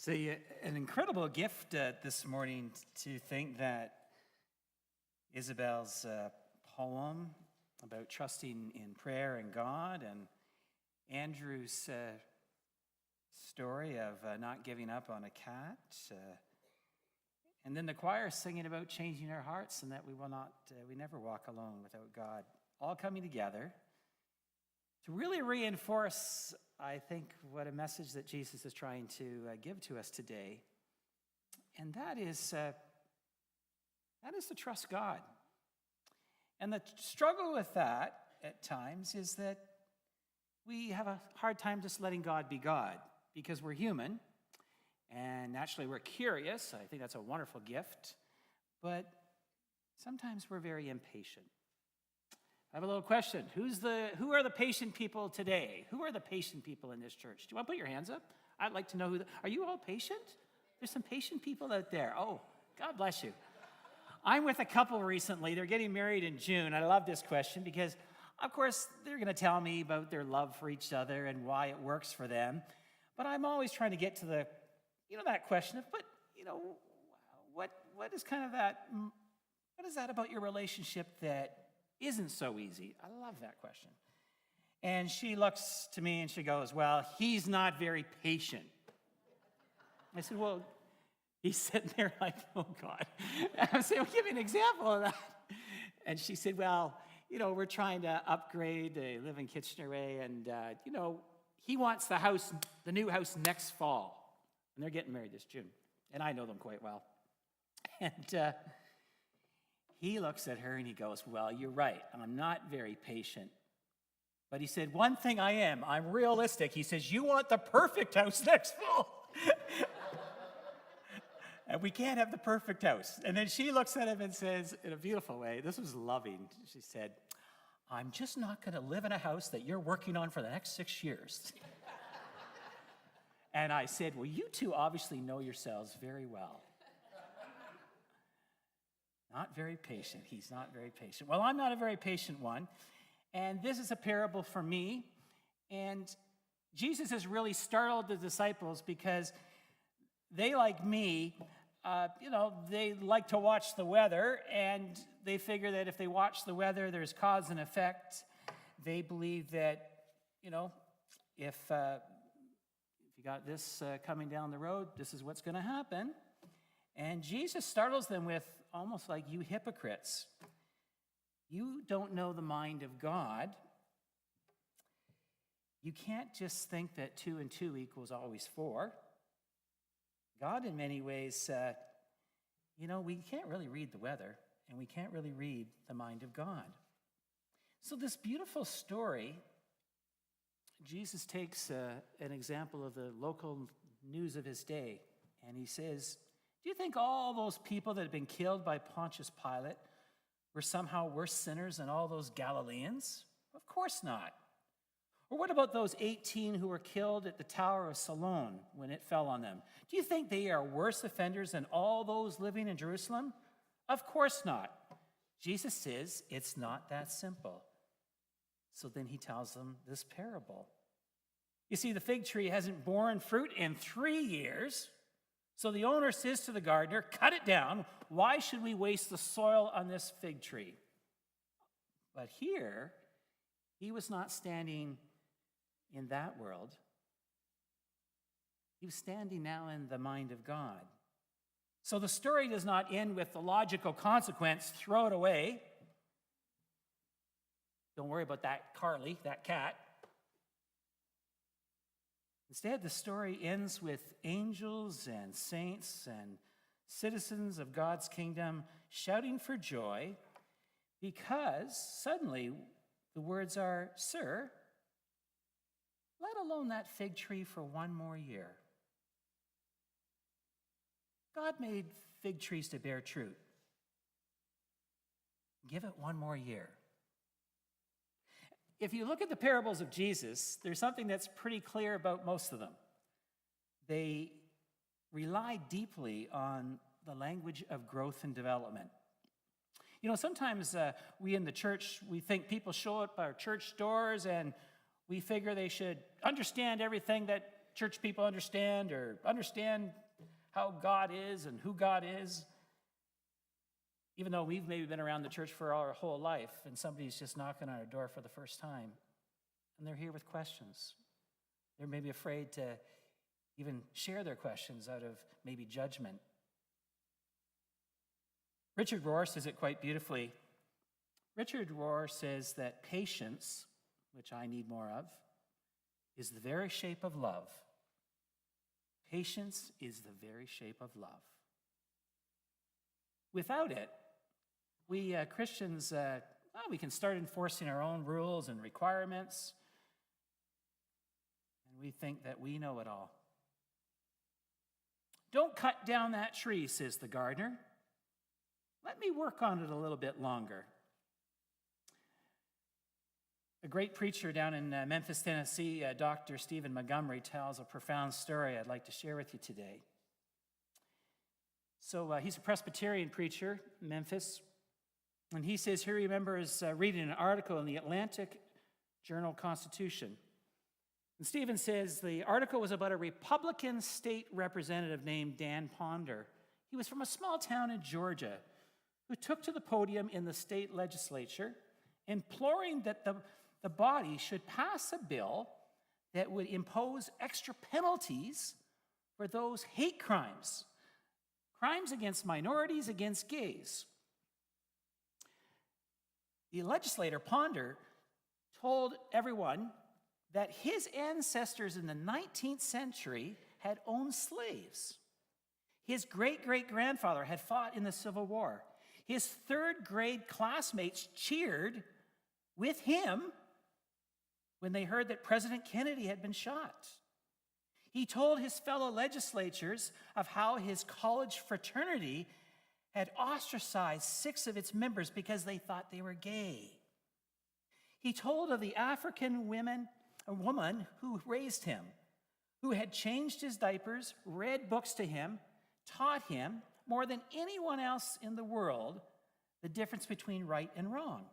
See, an incredible gift this morning to think that Isabel's poem about trusting in prayer and God, and Andrew's story of not giving up on a cat, and then the choir singing about changing our hearts and that we never walk alone without God, all coming together to really reinforce, I think, what a message that Jesus is trying to give to us today. And that is to trust God. And the struggle with that at times is that we have a hard time just letting God be God because we're human and naturally we're curious. I think that's a wonderful gift. But sometimes we're very impatient. I have a little question. Who are the patient people today? Who are the patient people in this church? Do you want to put your hands up? I'd like to know are you all patient? There's some patient people out there. Oh, God bless you. I'm with a couple recently. They're getting married in June. I love this question because, of course, they're going to tell me about their love for each other and why it works for them. But I'm always trying to get to that question of, what is kind of that, what is that about your relationship that isn't so easy? I love that question. And she looks to me and she goes, well, he's not very patient. I said, well, he's sitting there like, oh, God. And I said, well, give me an example of that. And she said, well, we're trying to upgrade. They live in Kitchener-Ray, and, he wants the new house next fall. And they're getting married this June. And I know them quite well. And he looks at her and he goes, well, you're right. I'm not very patient. But he said, one thing I am. I'm realistic. He says, you want the perfect house next fall. And we can't have the perfect house. And then she looks at him and says, in a beautiful way, this was loving. She said, I'm just not going to live in a house that you're working on for the next 6 years. And I said, well, you two obviously know yourselves very well. Not very patient. He's not very patient. Well, I'm not a very patient one. And this is a parable for me. And Jesus has really startled the disciples because they, like me, they like to watch the weather. And they figure that if they watch the weather, there's cause and effect. They believe that, if you got this coming down the road, this is what's going to happen. And Jesus startles them with almost like, you hypocrites. You don't know the mind of God. You can't just think that 2 and 2 equals always 4. God, in many ways, we can't really read the weather, and we can't really read the mind of God. So this beautiful story, Jesus takes an example of the local news of his day, and he says, do you think all those people that had been killed by Pontius Pilate were somehow worse sinners than all those Galileans? Of course not. Or what about those 18 who were killed at the Tower of Siloam when it fell on them? Do you think they are worse offenders than all those living in Jerusalem? Of course not. Jesus says it's not that simple. So then he tells them this parable. You see, the fig tree hasn't borne fruit in 3 years. So the owner says to the gardener, cut it down. Why should we waste the soil on this fig tree? But here, he was not standing in that world. He was standing now in the mind of God. So the story does not end with the logical consequence, throw it away. Don't worry about that Carly, that cat. Instead, the story ends with angels and saints and citizens of God's kingdom shouting for joy because suddenly the words are, sir, let alone that fig tree for 1 more year. God made fig trees to bear fruit. Give it 1 more year. If you look at the parables of Jesus, there's something that's pretty clear about most of them. They rely deeply on the language of growth and development. Sometimes we in the church, we think people show up at our church doors and we figure they should understand everything that church people understand or understand how God is and who God is. Even though we've maybe been around the church for our whole life and somebody's just knocking on our door for the first time and they're here with questions. They're maybe afraid to even share their questions out of maybe judgment. Richard Rohr says it quite beautifully. Richard Rohr says that patience, which I need more of, is the very shape of love. Patience is the very shape of love. Without it, we Christians, we can start enforcing our own rules and requirements, and we think that we know it all. Don't cut down that tree, says the gardener. Let me work on it a little bit longer. A great preacher down in Memphis, Tennessee, Dr. Stephen Montgomery, tells a profound story I'd like to share with you today. So he's a Presbyterian preacher in Memphis, and he says here he remembers reading an article in the Atlantic Journal-Constitution. And Stephen says the article was about a Republican state representative named Dan Ponder. He was from a small town in Georgia who took to the podium in the state legislature, imploring that the body should pass a bill that would impose extra penalties for those hate crimes, crimes against minorities, against gays. The legislator, Ponder, told everyone that his ancestors in the 19th century had owned slaves. His great-great-grandfather had fought in the Civil War. His third-grade classmates cheered with him when they heard that President Kennedy had been shot. He told his fellow legislators of how his college fraternity had ostracized 6 of its members because they thought they were gay. He told of the African woman who raised him, who had changed his diapers, read books to him, taught him more than anyone else in the world the difference between right and wrong.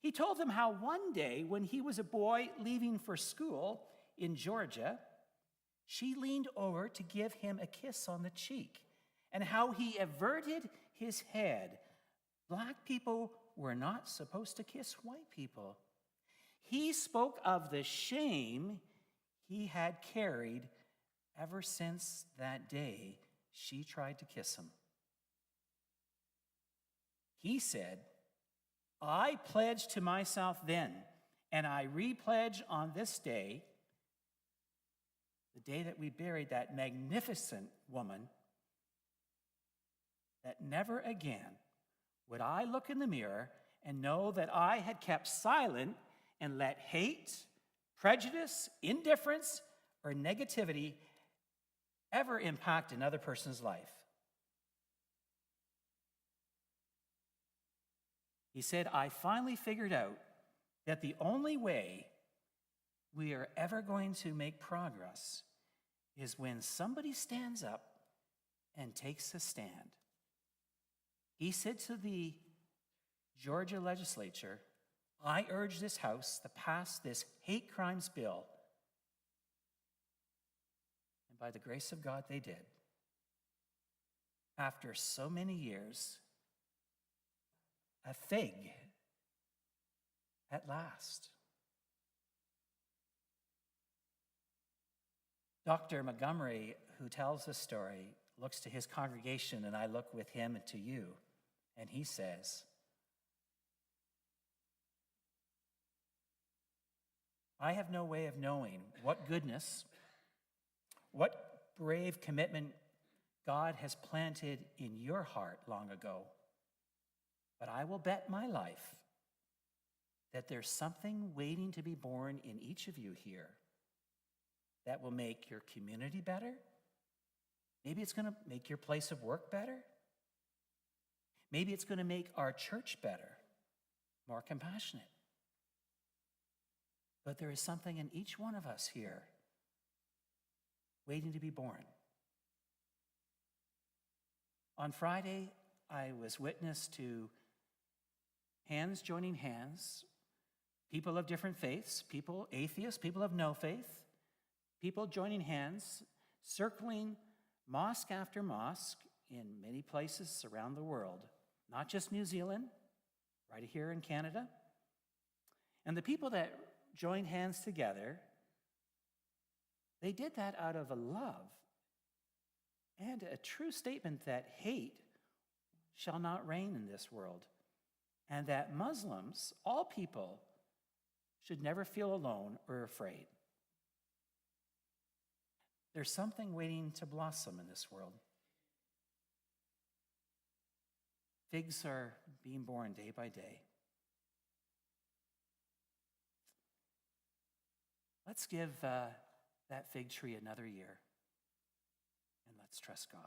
He told them how one day when he was a boy leaving for school in Georgia, she leaned over to give him a kiss on the cheek, and how he averted his head. Black people were not supposed to kiss white people. He spoke of the shame he had carried ever since that day she tried to kiss him. He said, "I pledged to myself then, and I repledge on this day, the day that we buried that magnificent woman, that never again would I look in the mirror and know that I had kept silent and let hate, prejudice, indifference, or negativity ever impact another person's life." He said, "I finally figured out that the only way we are ever going to make progress is when somebody stands up and takes a stand." He said to the Georgia legislature, "I urge this House to pass this hate crimes bill." And by the grace of God, they did. After so many years, a fig at last. Dr. Montgomery, who tells the story, looks to his congregation, and I look with him and to you, and he says, "I have no way of knowing what goodness, what brave commitment God has planted in your heart long ago, but I will bet my life that there's something waiting to be born in each of you here that will make your community better. Maybe it's going to make your place of work better. Maybe it's going to make our church better, more compassionate. But there is something in each one of us here waiting to be born." On Friday, I was witness to hands joining hands, people of different faiths, people atheists, people of no faith, People joining hands, circling mosque after mosque in many places around the world, not just New Zealand, right here in Canada. And the people that joined hands together, they did that out of a love and a true statement that hate shall not reign in this world, and that Muslims, all people, should never feel alone or afraid. There's something waiting to blossom in this world. Figs are being born day by day. Let's give that fig tree another year, and let's trust God.